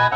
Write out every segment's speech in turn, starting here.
Hello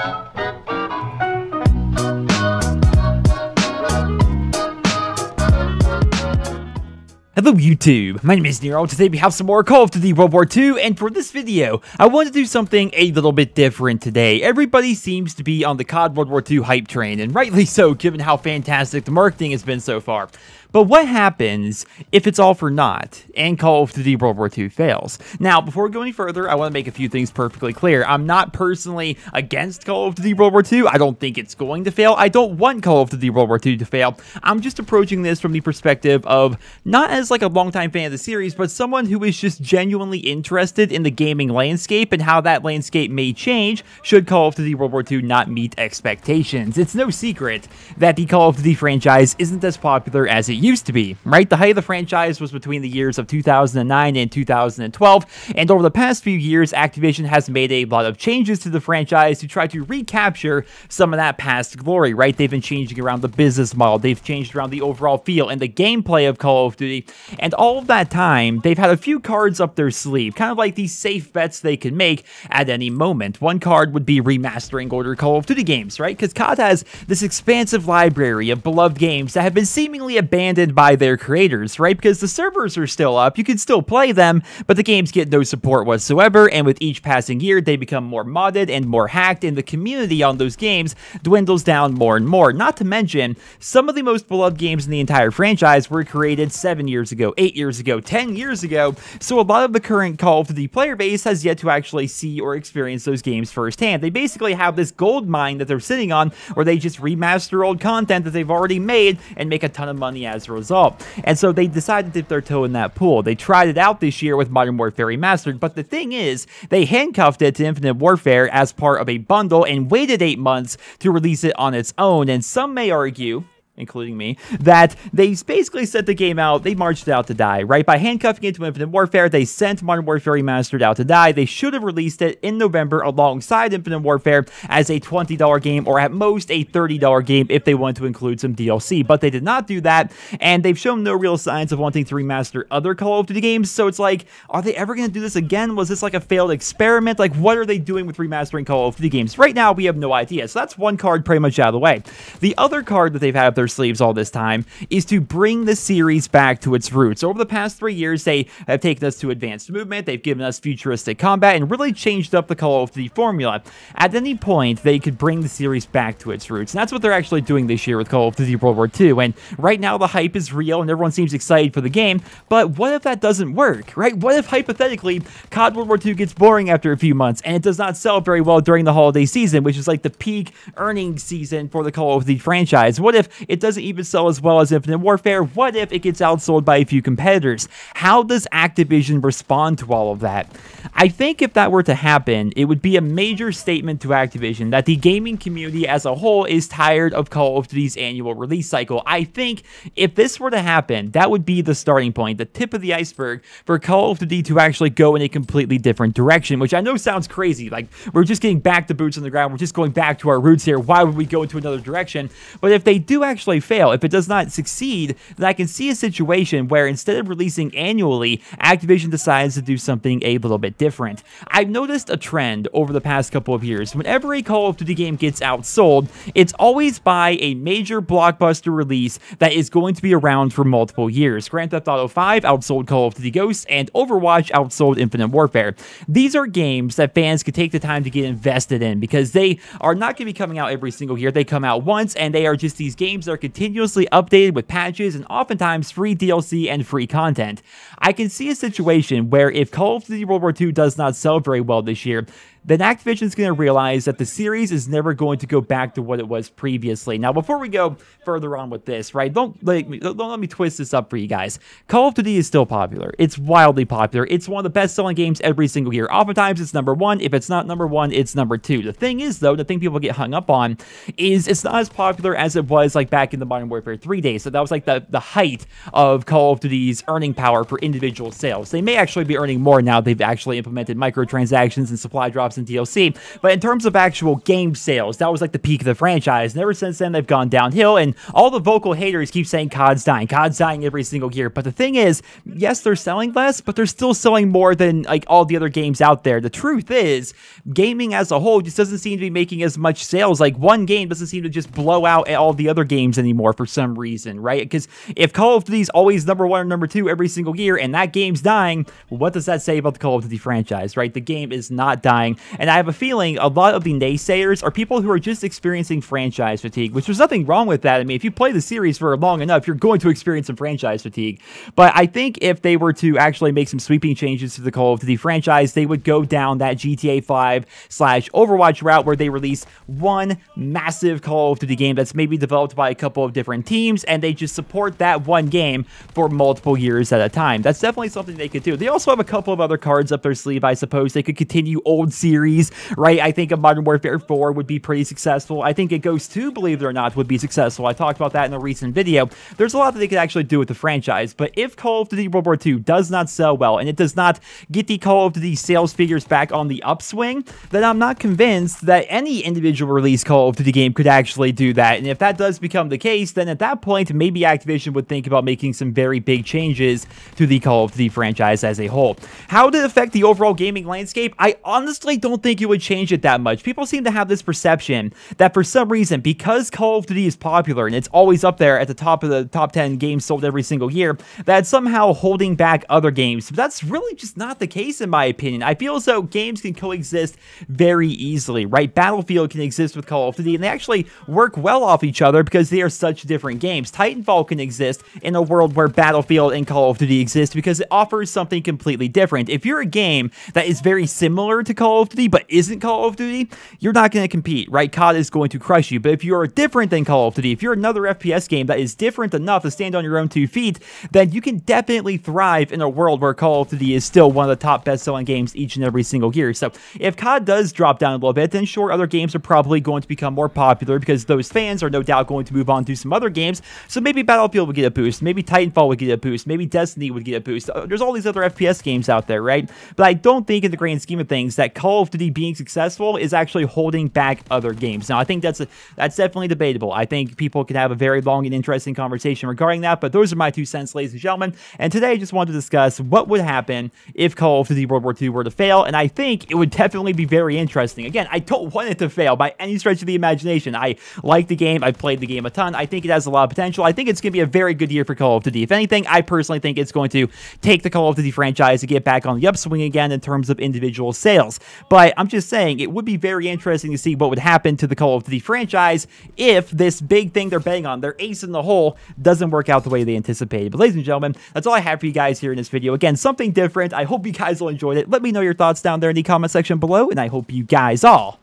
YouTube, my name is Nero. Today we have some more Call of Duty World War II, and for this video, I want to do something a little bit different today. Everybody seems to be on the COD World War II hype train, and rightly so given how fantastic the marketing has been so far. But what happens if it's all for naught and Call of Duty World War II fails? Now, before we go any further, I want to make a few things perfectly clear. I'm not personally against Call of Duty World War II. I don't think it's going to fail. I don't want Call of Duty World War II to fail. I'm just approaching this from the perspective of not as like a longtime fan of the series, but someone who is just genuinely interested in the gaming landscape and how that landscape may change should Call of Duty World War II not meet expectations. It's no secret that the Call of Duty franchise isn't as popular as it used to be, right? The height of the franchise was between the years of 2009 and 2012, and over the past few years, Activision has made a lot of changes to the franchise to try to recapture some of that past glory, right? They've been changing around the business model, they've changed around the overall feel and the gameplay of Call of Duty, and all of that time, they've had a few cards up their sleeve, kind of like these safe bets they can make at any moment. One card would be remastering older Call of Duty games, right? Because COD has this expansive library of beloved games that have been seemingly abandoned by their creators, right? Because the servers are still up, you can still play them, but the games get no support whatsoever, and with each passing year, they become more modded and more hacked, and the community on those games dwindles down more and more. Not to mention, some of the most beloved games in the entire franchise were created 7 years ago, 8 years ago, 10 years ago, so a lot of the current Call of Duty player base has yet to actually see or experience those games firsthand. They basically have this gold mine that they're sitting on, where they just remaster old content that they've already made and make a ton of money as a result. And so they decided to dip their toe in that pool. They tried it out this year with Modern Warfare Remastered, but the thing is, they handcuffed it to Infinite Warfare as part of a bundle and waited 8 months to release it on its own, and some may argue, including me, that they basically sent the game out, they marched it out to die, right? By handcuffing it to Infinite Warfare, they sent Modern Warfare Remastered out to die. They should have released it in November alongside Infinite Warfare as a $20 game, or at most a $30 game if they want to include some DLC, but they did not do that, and they've shown no real signs of wanting to remaster other Call of Duty games, so it's like, are they ever going to do this again? Was this like a failed experiment? Like, what are they doing with remastering Call of Duty games? Right now, we have no idea, so that's one card pretty much out of the way. The other card that they've had up their sleeves all this time is to bring the series back to its roots. Over the past 3 years, they have taken us to advanced movement, they've given us futuristic combat, and really changed up the Call of Duty formula. At any point, they could bring the series back to its roots, and that's what they're actually doing this year with Call of Duty World War II, and right now the hype is real, and everyone seems excited for the game, but what if that doesn't work, right? What if, hypothetically, COD World War II gets boring after a few months, and it does not sell very well during the holiday season, which is like the peak earnings season for the Call of Duty franchise? What if it doesn't even sell as well as Infinite Warfare? What if it gets outsold by a few competitors? How does Activision respond to all of that? I think if that were to happen, it would be a major statement to Activision that the gaming community as a whole is tired of Call of Duty's annual release cycle. I think if this were to happen, that would be the starting point, the tip of the iceberg for Call of Duty to actually go in a completely different direction, which I know sounds crazy. Like, we're just getting back to boots on the ground. We're just going back to our roots here. Why would we go into another direction? But if they do actually fail, if it does not succeed, then I can see a situation where instead of releasing annually, Activision decides to do something a little bit different. I've noticed a trend over the past couple of years. Whenever a Call of Duty game gets outsold, it's always by a major blockbuster release that is going to be around for multiple years. Grand Theft Auto 5 outsold Call of Duty Ghosts, and Overwatch outsold Infinite Warfare. These are games that fans can take the time to get invested in because they are not going to be coming out every single year. They come out once, and they are just these games that are continuously updated with patches and oftentimes free DLC and free content. I can see a situation where if Call of Duty World War II does not sell very well this year, then Activision's going to realize that the series is never going to go back to what it was previously. Now, before we go further on with this, right, don't let me twist this up for you guys. Call of Duty is still popular. It's wildly popular. It's one of the best-selling games every single year. Oftentimes, it's number one. If it's not number one, it's number two. The thing is, though, the thing people get hung up on is it's not as popular as it was like back in the Modern Warfare 3 days. So that was like the height of Call of Duty's earning power for individual sales. They may actually be earning more now. They've actually implemented microtransactions and supply drops and DLC. But in terms of actual game sales, that was like the peak of the franchise. And ever since then, they've gone downhill. And all the vocal haters keep saying COD's dying. COD's dying every single year. But the thing is, yes, they're selling less, but they're still selling more than like all the other games out there. The truth is, gaming as a whole just doesn't seem to be making as much sales. Like, one game doesn't seem to just blow out at all the other games anymore for some reason, right? Because if Call of Duty's always number 1 or number 2 every single year, and that game's dying, well, what does that say about the Call of Duty franchise, right? The game is not dying, and I have a feeling a lot of the naysayers are people who are just experiencing franchise fatigue, which there's nothing wrong with that. I mean, if you play the series for long enough, you're going to experience some franchise fatigue. But I think if they were to actually make some sweeping changes to the Call of Duty franchise, they would go down that GTA 5/Overwatch route where they release one massive Call of Duty game that's maybe developed by a couple of different teams, and they just support that one game for multiple years at a time. That's definitely something they could do. They also have a couple of other cards up their sleeve, I suppose. They could continue old series, right? I think a Modern Warfare 4 would be pretty successful. I think a Ghost 2, believe it or not, would be successful. I talked about that in a recent video. There's a lot that they could actually do with the franchise, but if Call of Duty World War II does not sell well, and it does not get the Call of Duty sales figures back on the upswing, then I'm not convinced that any individual release Call of Duty game could actually do that. And if that does become the case, then at that point, maybe Activision would think about making some very big changes to the Call of Duty franchise as a whole. How would it affect the overall gaming landscape? I honestly don't think it would change it that much. People seem to have this perception that for some reason, because Call of Duty is popular and it's always up there at the top of the top 10 games sold every single year, that it's somehow holding back other games. But that's really just not the case in my opinion. I feel as though games can coexist very easily, right? Battlefield can exist with Call of Duty, and they actually work well off each other because they are such different games. Titanfall can exist in a world where Battlefield and Call of Duty exist because it offers something completely different. If you're a game that is very similar to Call of Duty but isn't Call of Duty, you're not going to compete, right? COD is going to crush you. But if you're different than Call of Duty, if you're another FPS game that is different enough to stand on your own 2 feet, then you can definitely thrive in a world where Call of Duty is still one of the top best-selling games each and every single year. So if COD does drop down a little bit, then sure, other games are probably going to become more popular because those fans are no doubt going to move on to some other games. So maybe Battlefield would get a boost, maybe Titanfall would get a boost, maybe Destiny would get a boost. There's all these other FPS games out there, right? But I don't think in the grand scheme of things that Call of Duty being successful is actually holding back other games. Now, I think that's definitely debatable. I think people can have a very long and interesting conversation regarding that, but those are my 2 cents, ladies and gentlemen. And today I just wanted to discuss what would happen if Call of Duty World War II were to fail, and I think it would definitely be very interesting. Again, I don't want it to fail by any stretch of the imagination. I like the game. I've played the game a ton. I think it has a lot of potential. I think it's going to be a very good year for Call of Duty. If anything, I personally think it's going to take the Call of Duty franchise to get back on the upswing again in terms of individual sales. But I'm just saying, it would be very interesting to see what would happen to the Call of Duty franchise if this big thing they're betting on, their ace in the hole, doesn't work out the way they anticipated. But ladies and gentlemen, that's all I have for you guys here in this video. Again, something different. I hope you guys all enjoyed it. Let me know your thoughts down there in the comment section below, and I hope you guys all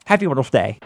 have a wonderful day.